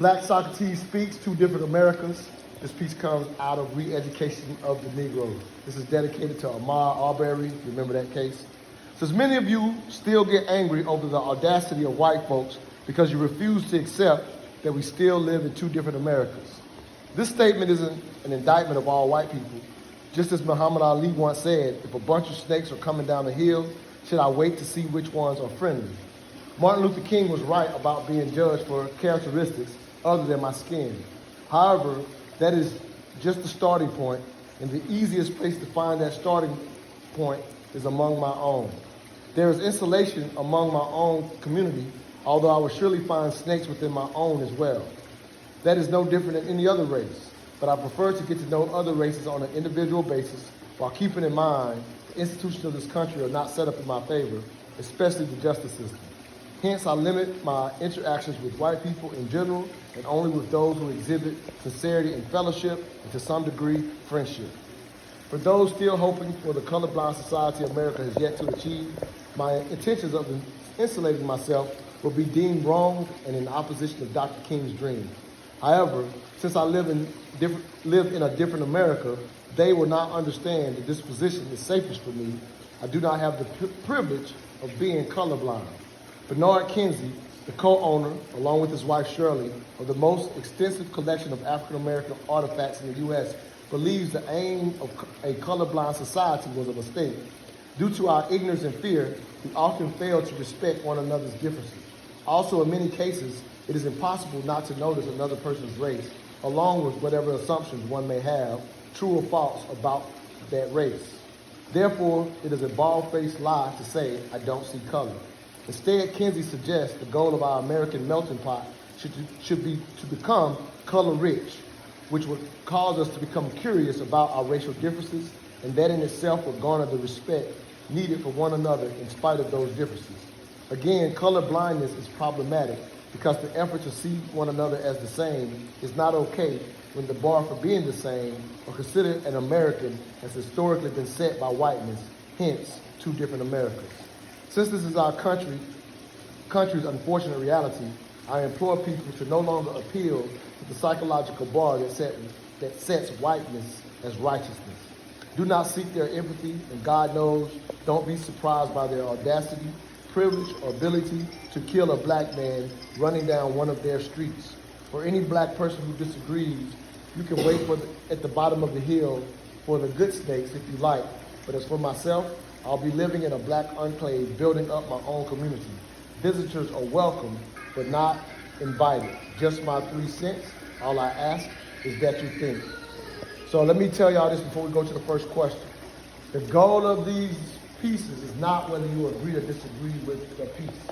Black Socrates speaks, Two Different Americas. This piece comes out of Re-Education of the Negro. This is dedicated to Ahmaud Arbery. Remember that case? Since many of you still get angry over the audacity of white folks because you refuse to accept that we still live in two different Americas. This statement isn't an indictment of all white people. Just as Muhammad Ali once said, if a bunch of snakes are coming down the hill, should I wait to see which ones are friendly? Martin Luther King was right about being judged for characteristics other than my skin. However, that is just the starting point, and the easiest place to find that starting point is among my own. There is insulation among my own community, although I will surely find snakes within my own as well. That is no different than any other race, but I prefer to get to know other races on an individual basis while keeping in mind the institutions of this country are not set up in my favor, especially the justice system. Hence, I limit my interactions with white people in general and only with those who exhibit sincerity and fellowship and to some degree, friendship. For those still hoping for the colorblind society America has yet to achieve, my intentions of insulating myself will be deemed wrong and in opposition to Dr. King's dream. However, since I live in a different America, they will not understand that this position is safest for me. I do not have the privilege of being colorblind. Bernard Kinsey, the co-owner, along with his wife Shirley, of the most extensive collection of African-American artifacts in the U.S., believes the aim of a colorblind society was a mistake. Due to our ignorance and fear, we often fail to respect one another's differences. Also, in many cases, it is impossible not to notice another person's race, along with whatever assumptions one may have, true or false, about that race. Therefore, it is a bald-faced lie to say, I don't see color. Instead, Kinsey suggests the goal of our American melting pot should be to become color-rich, which would cause us to become curious about our racial differences, and that in itself would garner the respect needed for one another in spite of those differences. Again, color blindness is problematic because the effort to see one another as the same is not okay when the bar for being the same or considered an American has historically been set by whiteness, hence, two different Americas. Since this is our country's unfortunate reality, I implore people to no longer appeal to the psychological bar that sets whiteness as righteousness. Do not seek their empathy, and God knows, don't be surprised by their audacity, privilege, or ability to kill a black man running down one of their streets. For any black person who disagrees, you can wait at the bottom of the hill for the good snakes if you like. But as for myself, I'll be living in a black enclave, building up my own community. Visitors are welcome, but not invited. Just my 3 cents. All I ask is that you think. So let me tell y'all this before we go to the first question. The goal of these pieces is not whether you agree or disagree with the piece.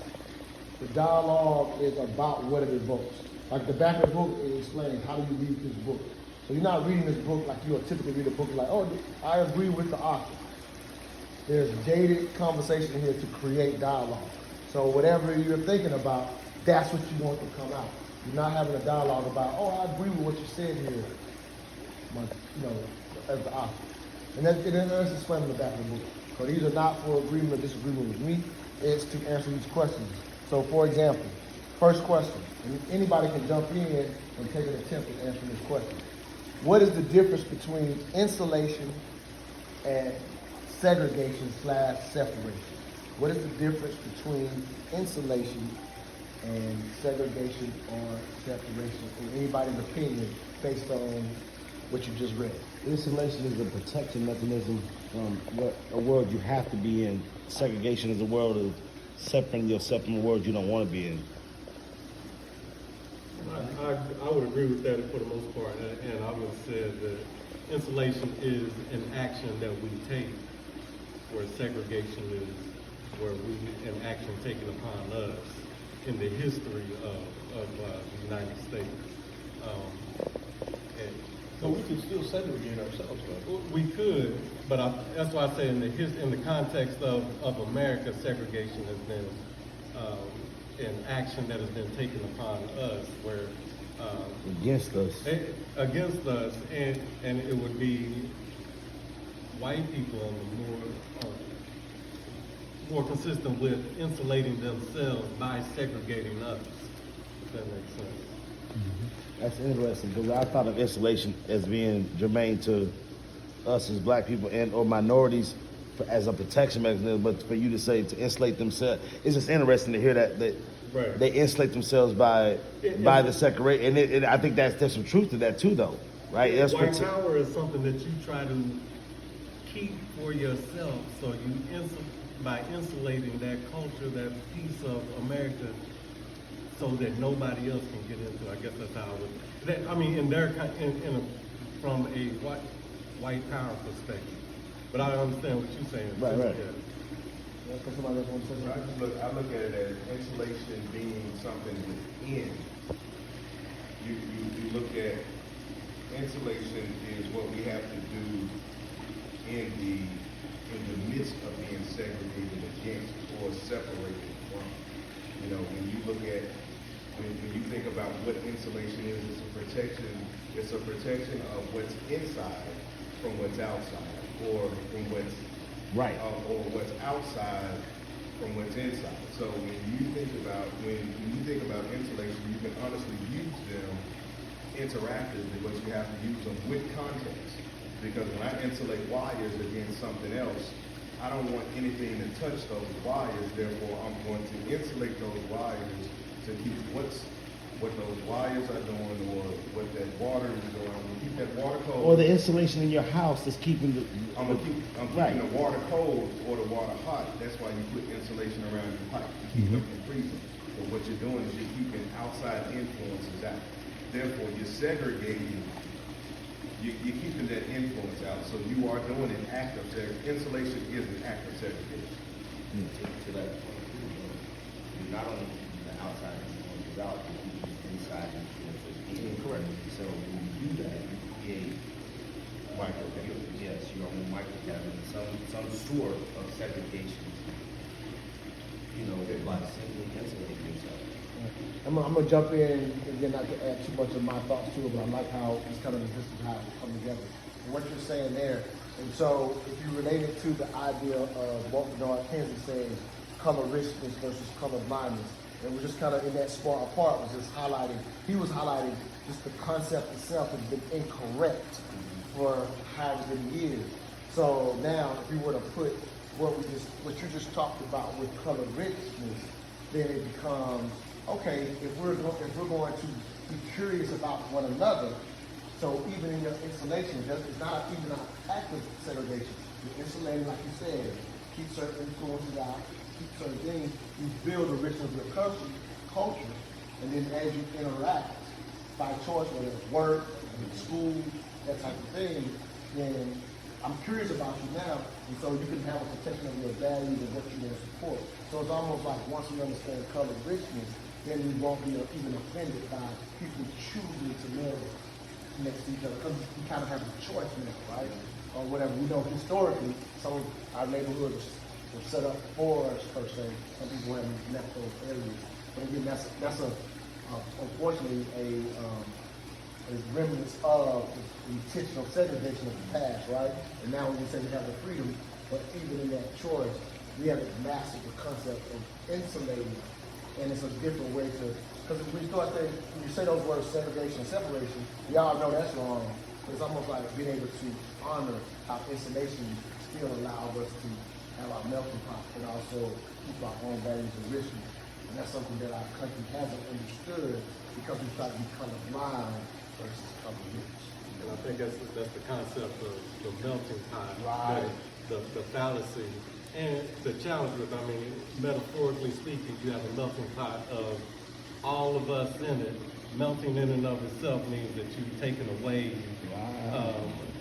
The dialogue is about what it evokes. Like the back of the book, it explains how do you read this book. So you're not reading this book like you would typically read a book like, oh, I agree with the author. There's gated conversation here to create dialogue. So whatever you're thinking about, that's what you want to come out. You're not having a dialogue about, oh, I agree with what you said here, as the author. And that's explained in the back of the book. So these are not for agreement or disagreement with me. It's to answer these questions. So for example, first question, and anybody can jump in and take an attempt at answering this question. What is the difference between insulation and segregation/separation? What is the difference between insulation and segregation or separation, in anybody's opinion, based on what you just read? Insulation is a protection mechanism from a world you have to be in. Segregation is a world of separating yourself from a world you don't want to be in. I would agree with that for the most part, and I would say that insulation is an action that we take, where segregation is an action taken upon us in the history of the United States. So we could still segregate ourselves, though. We could, but that's why I say in the context of America, segregation has been an action that has been taken upon us, where against us, and it would be white people on the more consistent with insulating themselves by segregating us. If that makes sense. That's interesting because I thought of insulation as being germane to us as black people and or minorities as a protection mechanism. But for you to say to insulate themselves, it's just interesting to hear that Right. they insulate themselves by the separation. And I think there's some truth to that too, though, right? That's White power is something that you try to keep for yourself. So you by insulating that culture, that piece of America, so that nobody else can get into it. I guess that's how I would. I mean, from a white power perspective. But I understand what you're saying. Right. Somebody else want to say something? I look at it as insulation being something within. You look at insulation is what we have to do in the midst of being segregated against or separated from. You know, when you look at when you think about what insulation is, it's a protection of what's inside from what's outside, or from what's Right. or what's outside from what's inside. So when you think about insulation, you can honestly use them interactively, but you have to use them with context. Because when I insulate wires against something else, I don't want anything to touch those wires. Therefore, I'm going to insulate those wires to keep what those wires are doing, or what that water is doing. I'm gonna keep that water cold. Or the insulation in your house is keeping the. I'm keeping the water cold or the water hot. That's why you put insulation around your pipe to keep them from freezing. But what you're doing is you're keeping outside influences out. Therefore, you're segregating. You're keeping that influence out. So you are doing an act of segregation. Insulation is an act of segregation. To that point, you're not only keeping the outside influences out, you're keeping the inside influences in. Correct. So when you do that, you create yes, your own microclimate, some sort of segregation. You know, by simply insulating yourself. I'm gonna jump in again, not to add too much of my thoughts to it, but I like how it's kind of this is how it come together. And what you're saying there, and so if you relate it to the idea of what Bernard Kinsey saying, color richness versus color blindness, and we're just kind of in that spot apart was just highlighting. He was highlighting just the concept itself has been incorrect for however many years. So now, if you were to put what you just talked about with color richness, then it becomes okay. If we're going to be curious about one another, so even in your insulation, it's not even an active segregation. You're insulating, like you said, keep certain influences out, keep certain things. You build a richness of your culture, and then as you interact by choice, whether it's work, school, that type of thing, then I'm curious about you now, and so you can have a protection of your values and what you want to support. So it's almost like once we understand color richness, then we won't be even offended by people choosing to live next to each other, because we kind of have a choice now, right? Or whatever. We know historically, some of our neighborhoods were set up for us, per se. Some people haven't left those areas. But again, that's unfortunately a remnants of the intentional segregation of the past, right? And now we say we have the freedom, but even in that choice, we have to master the concept of insulating, and it's a different way to, because when you say those words, segregation and separation, we all know that's wrong, but it's almost like being able to honor how insulation still allows us to have our melting pot, and also keep our own values and richness. And that's something that our country hasn't understood because we try to be colorblind versus colorless. And I think that's the concept of the melting pot, Right. the fallacy. And the challenge with, I mean, metaphorically speaking, you have a melting pot of all of us in it. Melting in and of itself means that you've taken away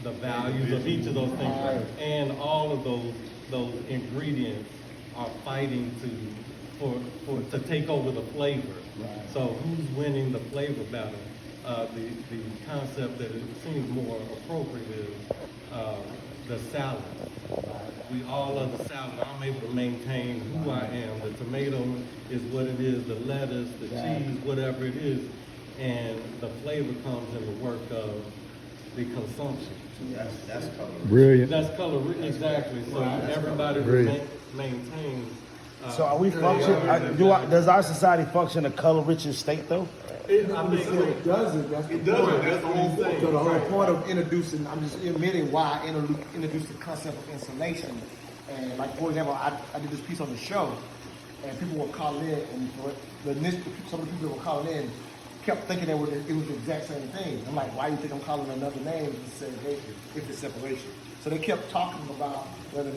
the values of each of those things. Right. And all of those ingredients are fighting to take over the flavor. Right. So who's winning the flavor battle? The concept that it seems more appropriate is the salad. We all are the salad. I'm able to maintain who I am. The tomato is what it is, the lettuce, the cheese, whatever it is. And the flavor comes in the work of the consumption. That's color. Brilliant. That's color, exactly. So everybody Brilliant. maintains So are we function? Does our society function in a color-rich state though? I think It doesn't. That's the It doesn't. point. That's what he's saying. So the whole Right. point of introducing, I'm just admitting why I introduced the concept of insulation. And like, for example, I did this piece on the show, and people were calling in, and some of the people that were calling in kept thinking it was the exact same thing. I'm like, why do you think I'm calling another name if segregation, if it's separation? So they kept talking about whether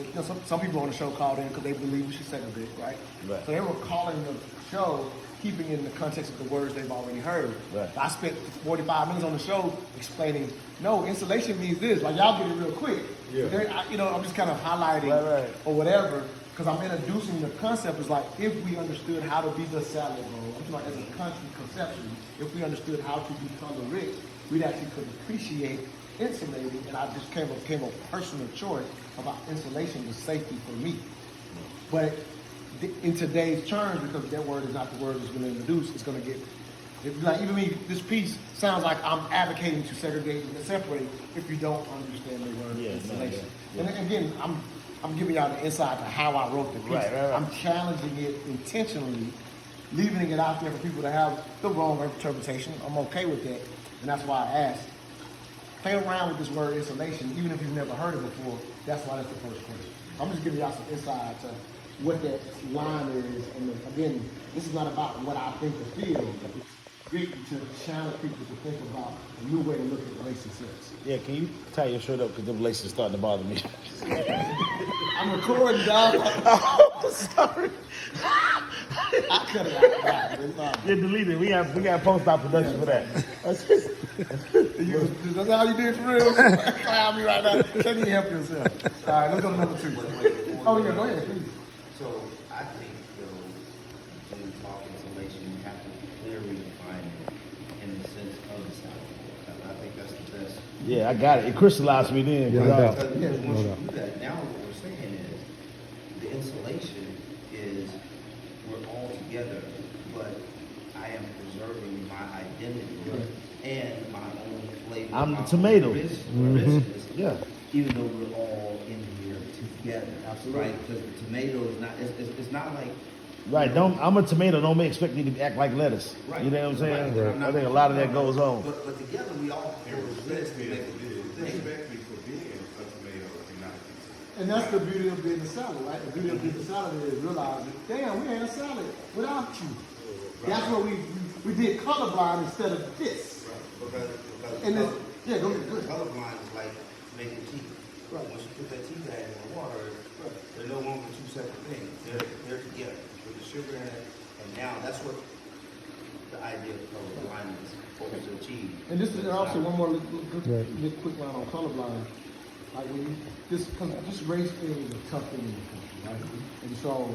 some people on the show called in because they believe we should segregate, right? Right. So they were calling the show, keeping it in the context of the words they've already heard. Right. I spent 45 minutes on the show explaining, no, insulation means this. Like, y'all get it real quick. Yeah. I'm just kind of highlighting Right. or whatever, because I'm introducing the concept. Is like, if we understood how to be the salad bowl, I'm talking about as a country conception, if we understood how to be color rich, we actually could appreciate insulating. And I just came a personal choice about insulation was safety for me. But in today's terms, because that word is not the word that's going to introduce, it's going to get, like, even me, this piece sounds like I'm advocating to segregate and separate if you don't understand the word insulation. yeah. And again, I'm giving y'all the insight to how I wrote the piece. Right. I'm challenging it intentionally, leaving it out there for people to have the wrong interpretation. I'm okay with that. And that's why I asked. Play around with this word insulation, even if you've never heard it before. That's why that's the first question. I'm just giving y'all some insight to what that line is. And again, this is not about what I think or feel. It's great to challenge people to think about a new way to look at race and sex. Yeah, can you tie your shirt up because the laces starting to bother me? I'm recording, dog. Oh, sorry. I cut it out. It's fine. Yeah, delete it. We got post-op production for that. That's how you did for real? Clown me right now. Can't even help yourself. All right, let's go to number 2. Oh, yeah, go ahead, please. So I think, though, when we talk insulation, you have to clearly define it in the sense of the South. I think that's the best. Yeah, I got it. It crystallized me then. Because once you do that, now what we're saying is the insulation is we're all together, but I am preserving my identity and my own flavor. I'm my the tomato. own richness, Yeah. even though we're all in here together. Absolutely. Right? Because the tomato is not, it's not like, Right. I'm a tomato. Don't expect me to act like lettuce. right. You know what I'm saying? Right. I think a lot of that goes on. But together we all coexist to make a beautiful thing. Respect me for being a tomato and not a pizza. And that's the beauty of being a salad, right? The beauty of being a salad is realizing, damn, we ain't a salad without you. That's what we did colorblind instead of this. Because And then, yeah, go ahead. colorblind is like making tea. Right. Once you put that tea bag in the water, they're no longer two separate things. They're together with the sugar in it. And now that's what the idea of colorblind is hoping to achieve. And this is also one more little quick line on colorblind. Like when you, this race thing is a tough thing in the country, right? And so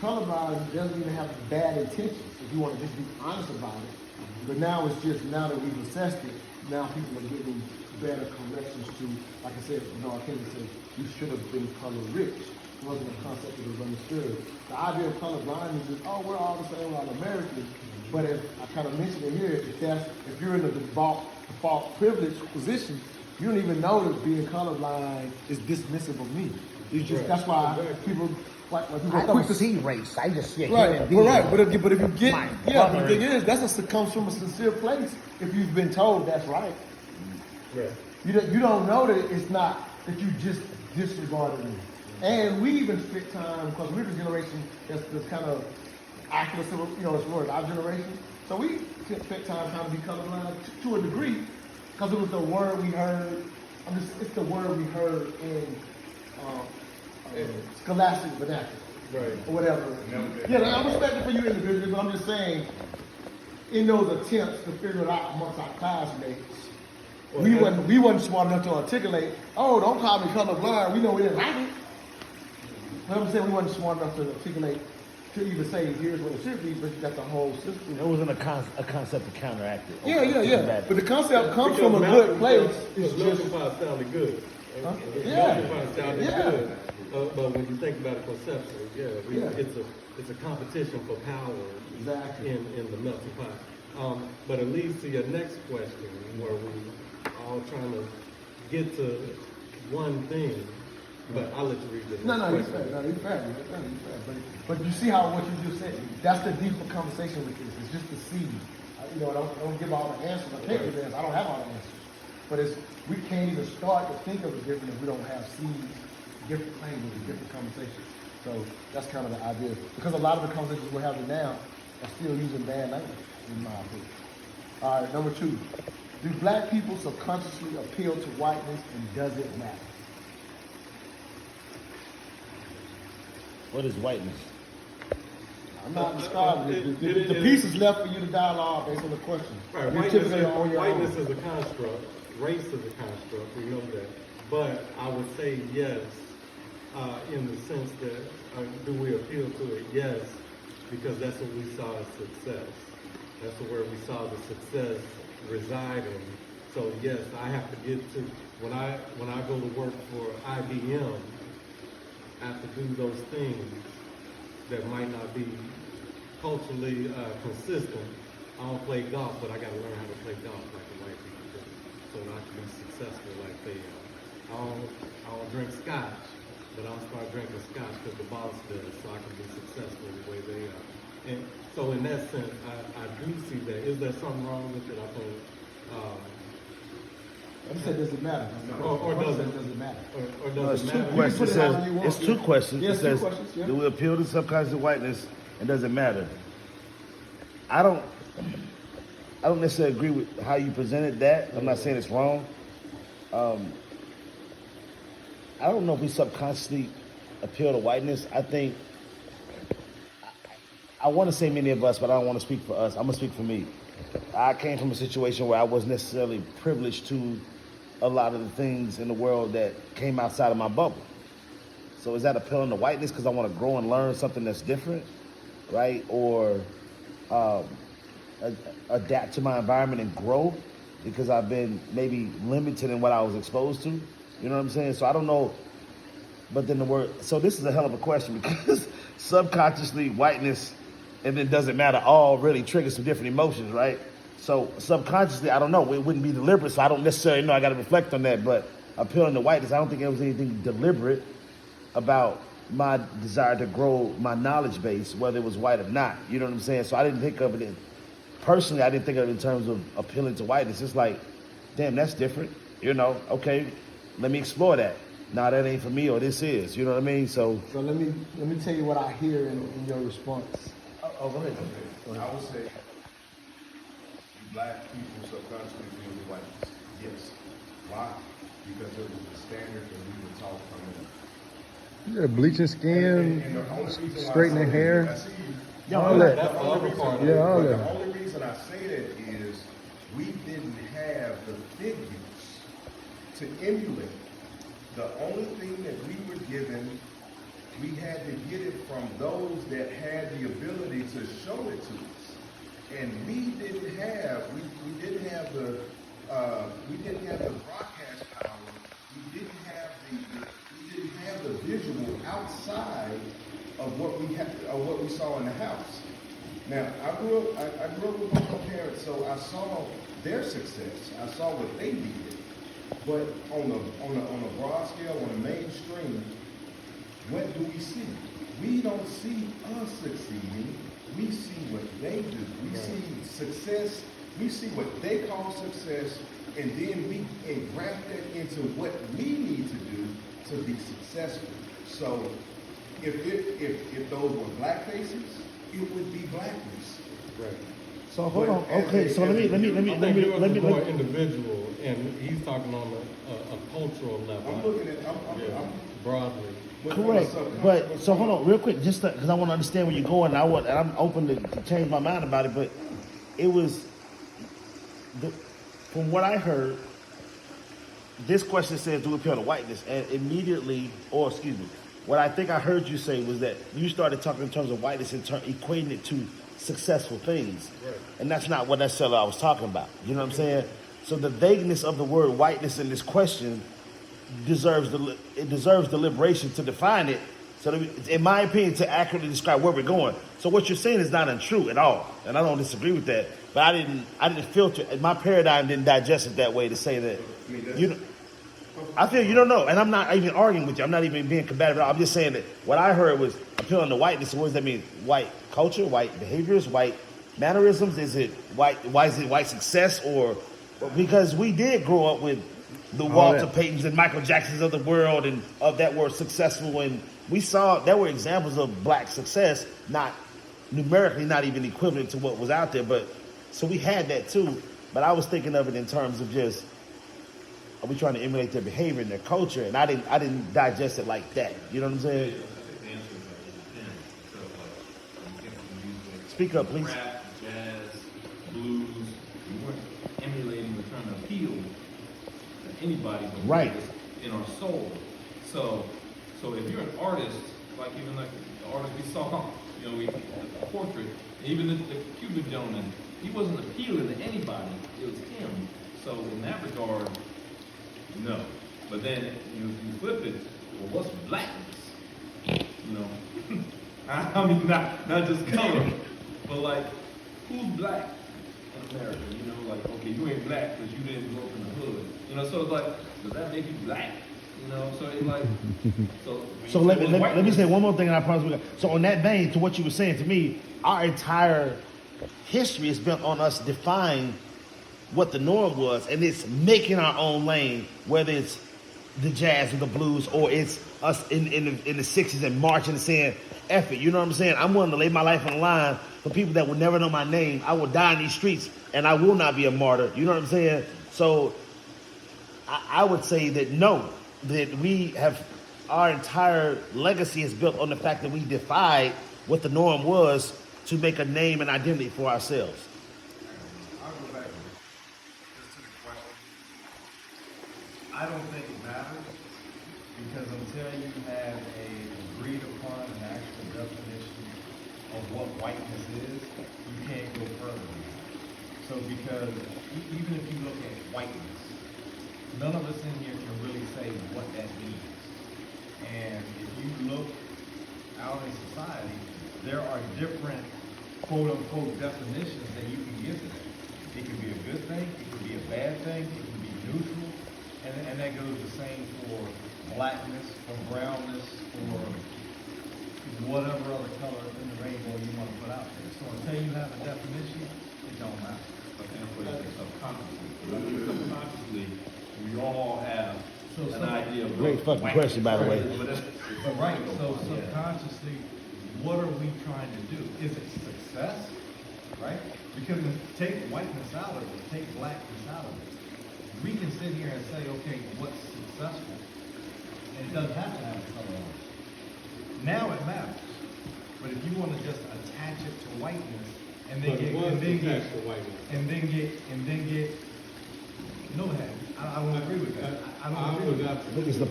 colorblind doesn't even have bad intentions if you want to just be honest about it. But now it's just, now that we've assessed it, now people are getting better corrections to, like I said, I can't say you should have been color rich. It wasn't a concept that was understood. The idea of colorblind is just, we're all the same, we're all Americans. But if I kind of mentioned it here, if you're in the default privileged position, you don't even know that being colorblind is dismissive of me. It's just that's why people like when people I don't see race. I just see a right, human being. right. But if you get My but the brother. thing is that comes from a sincere place. If you've been told that's right, you don't know that it's not that you just disregarded me. And we even spent time because we're the generation that's kind of accurate, as far as our generation. So we spent time trying to be colorblind to a degree because it was the word we heard. It's the word we heard in scholastic vernacular, Right. or whatever. Yeah, I'm respecting for you individually, but I'm just saying, in those attempts to figure it out amongst our classmates, we wasn't smart enough to articulate. Oh, don't call me colorblind. We know we didn't like it. But I'm saying we wasn't smart enough to articulate to even say here's what it should be, but that's the whole system. It wasn't a concept to counteract it. Yeah. But the concept comes Because from a good place. It's It's just Melting sounded good. Huh? Melting pot sounded Yeah. good. But when you think about it conceptually, Yeah. it's a competition for power Exactly. in the melting pot. But it leads to your next question, where we all trying to get to one thing, But I'll let you read the No, next he's fair. No, he's fair. But you see how what you just said, that's the deeper conversation with this. It's just the seed. I don't give all the answers. I can't give answers. I don't have all the answers. But we can't even start to think of it different if we don't have seeds, different language, different conversations. So that's kind of the idea. Because a lot of the conversations we're having now are still using bad language, in my opinion. All right, number 2. Do black people subconsciously appeal to whiteness, and does it matter? What is whiteness? I'm not describing it. The piece is left for you to dialogue based on the question. Right, You're whiteness, typically on your whiteness own. is a construct, race is a construct, we know that. But I would say yes, in the sense that, do we appeal to it? Yes, because that's what we saw as success. That's where we saw the success residing. So yes, I have to get to, when I go to work for IBM, I have to do those things that might not be culturally consistent. I don't play golf, but I got to learn how to play golf like the white people do, so that I can be successful like they are. I don't drink scotch, but I'll start drinking scotch because the boss does, so I can be successful the way they are. And so in that sense, I do see that. Is there something wrong with it? I think. I said, does it matter? Or does it? Does it matter? Or No, does it's it two matter? questions. put it however you want. It's two questions. Yes, It says, two questions, yeah. do we appeal to subconscious whiteness, and does it matter? I don't necessarily agree with how you presented that. I'm not saying it's wrong. I don't know if we subconsciously appeal to whiteness. I think I want to say many of us, but I don't want to speak for us. I'm gonna speak for me. I came from a situation where I wasn't necessarily privileged to a lot of the things in the world that came outside of my bubble. So is that appealing to whiteness because I want to grow and learn something that's different, right? Or adapt to my environment and grow because I've been maybe limited in what I was exposed to. You know what I'm saying? So I don't know. But then so this is a hell of a question because subconsciously whiteness and then doesn't matter all really triggers some different emotions, right? So subconsciously, I don't know. It wouldn't be deliberate, so I don't necessarily know. I got to reflect on that. But appealing to whiteness, I don't think there was anything deliberate about my desire to grow my knowledge base, whether it was white or not. You know what I'm saying? So I didn't think of it personally. I didn't think of it in terms of appealing to whiteness. It's like, damn, that's different. You know? Okay, let me explore that. Nah, that ain't for me, or this is. You know what I mean? So let me tell you what I hear in your response. Oh, go ahead. I would say black people subconsciously feel the whiteness. Yes. Why? Because it was the standard that we were taught from them. Yeah, bleaching skin, And the only reason why straightening I say hair. that, I see you. All that. That's the other part of it. Yeah, all But that. the only reason I say that is we didn't have the figures to emulate. The only thing that we were given, we had to get it from those that had the ability to show it to us. And we didn't have the broadcast power. We didn't have the visual outside of what we saw in the house. Now, I grew up with my parents, so I saw their success. I saw what they did. But on a broad scale, on a mainstream, what do we see? We don't see us succeeding. We see what they do. We see success. We see what they call success, and then we engraft that into what we need to do to be successful. So, if those were black faces, it would be blackness. Right. So hold on. Okay, so let me I think yours is more individual, and he's talking on a cultural level. I'm looking at Broadly. Correct, but so hold on, real quick, just because I want to understand where you're going. And I'm open to change my mind about it. But it was, from what I heard, this question says, "Do we appeal to whiteness?" And immediately, or excuse me, what I think I heard you say was that you started talking in terms of whiteness and equating it to successful things, Right. and that's not what necessarily I was talking about. You know what I'm saying? So the vagueness of the word whiteness in this question deserves deliberation to define it. So that in my opinion, to accurately describe where we're going. So what you're saying is not untrue at all, and I don't disagree with that. But I didn't filter. My paradigm didn't digest it that way to say that. I mean, You know, I feel you don't know, and I'm not even arguing with you. I'm not even being combative at all. I'm just saying that what I heard was appealing to whiteness. So what does that mean? White culture, white behaviors, white mannerisms? Is it white? Why is it white success? Or because we did grow up with the Walter Paytons and Michael Jacksons of the world and of that were successful, and we saw there were examples of black success, not numerically, not even equivalent to what was out there, but so we had that too. But I was thinking of it in terms of just, are we trying to emulate their behavior and their culture? And I didn't digest it like that. You know what I'm saying? Speak up, please. Rap, jazz, blues. We weren't emulating or trying to appeal to anybody, but Right. in our soul. So if you're an artist, like even like the artist we saw, you know, the portrait, even the Cuban gentleman, he wasn't appealing to anybody. It was him. So in that regard, no. But then you flip it. Well, what's blackness? You know, I mean not just color, but like who's black in America? You know, like okay, you ain't black because you didn't grow up in the hood. You know, so it's like, does that make you black? You know, so it's like, So let me say one more thing, and I promise we got. So on that vein, to what you were saying to me, our entire history is built on us defining what the norm was, and it's making our own lane, whether it's the jazz or the blues, or it's us in the 60s and marching and saying, F it, you know what I'm saying? I'm willing to lay my life on the line for people that will never know my name. I will die in these streets, and I will not be a martyr, you know what I'm saying? So I would say that no, that we have, our entire legacy is built on the fact that we defied what the norm was to make a name and identity for ourselves. I'll go back just to the question. I don't think it matters because until you have a agreed upon an actual definition of what whiteness is, you can't go further than that. So because even if you look at whiteness, none of us in here can really say what that means. And if you look out in society, there are different quote-unquote definitions that you can give to that. It could be a good thing, it could be a bad thing, it could be neutral, and that goes the same for blackness, for brownness, or whatever other color in the rainbow you want to put out there. So until you have a definition, it don't matter. But then put it subconsciously, we all have an idea of Great fucking question, by the way. But right, so subconsciously, what are we trying to do? Is it success, right? Because take whiteness out of it, take blackness out of it. We can sit here and say, okay, what's successful? And it doesn't have to have a color on it. Now it matters. But if you want to just attach it to whiteness and then get no, I don't agree with that. I don't agree with that. It's the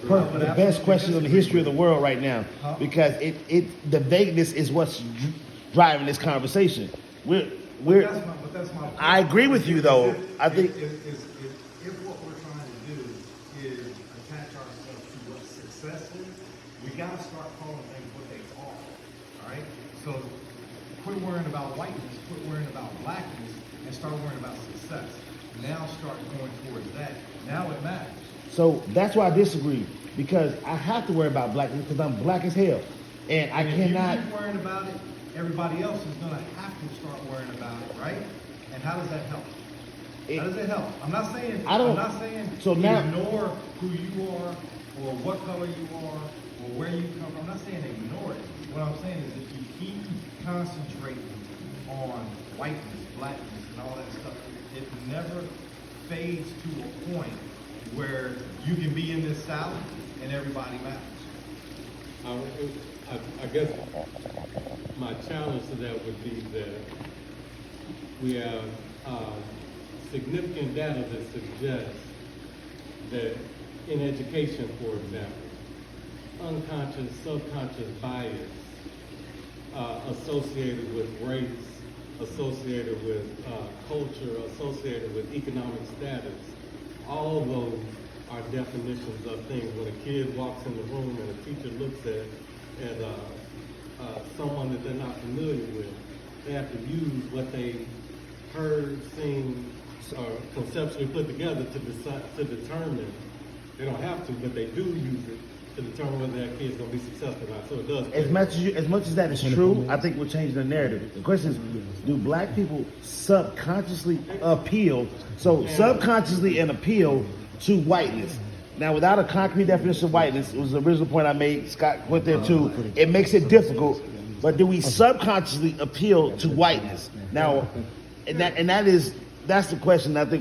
best question in the history of the world right now, because the vagueness is what's driving this conversation. But that's my point. I agree with you, though. I think if what we're trying to do is attach ourselves to what success is, we got to start calling things what they are. All right. So quit worrying about whiteness, quit worrying about blackness, and start worrying about success. Now start going towards that. Now it matters. So that's why I disagree, because I have to worry about blackness because I'm black as hell, and I cannot. If you keep worrying about it, everybody else is going to have to start worrying about it, right? And how does that help? How does it help? I'm not saying ignore who you are or what color you are or where you come from. I'm not saying ignore it. What I'm saying is if you keep concentrating on whiteness, blackness, and all that stuff, it never fades to a point where you can be in this salad and everybody matters. I guess my challenge to that would be that we have significant data that suggests that in education, for example, unconscious, subconscious bias associated with race, associated with culture, associated with economic status, all those are definitions of things. When a kid walks in the room and a teacher looks at someone that they're not familiar with, they have to use what they heard, seen, or conceptually put together to determine They don't have to, but they do use it to determine whether that kid's gonna be successful or not. So it does. As much as that is true, I think we're changing the narrative. The question is, do black people subconsciously appeal? So subconsciously an appeal to whiteness. Now, without a concrete definition of whiteness, it was the original point I made. Scott went there too. It makes it difficult. But do we subconsciously appeal to whiteness? Now, that's the question I think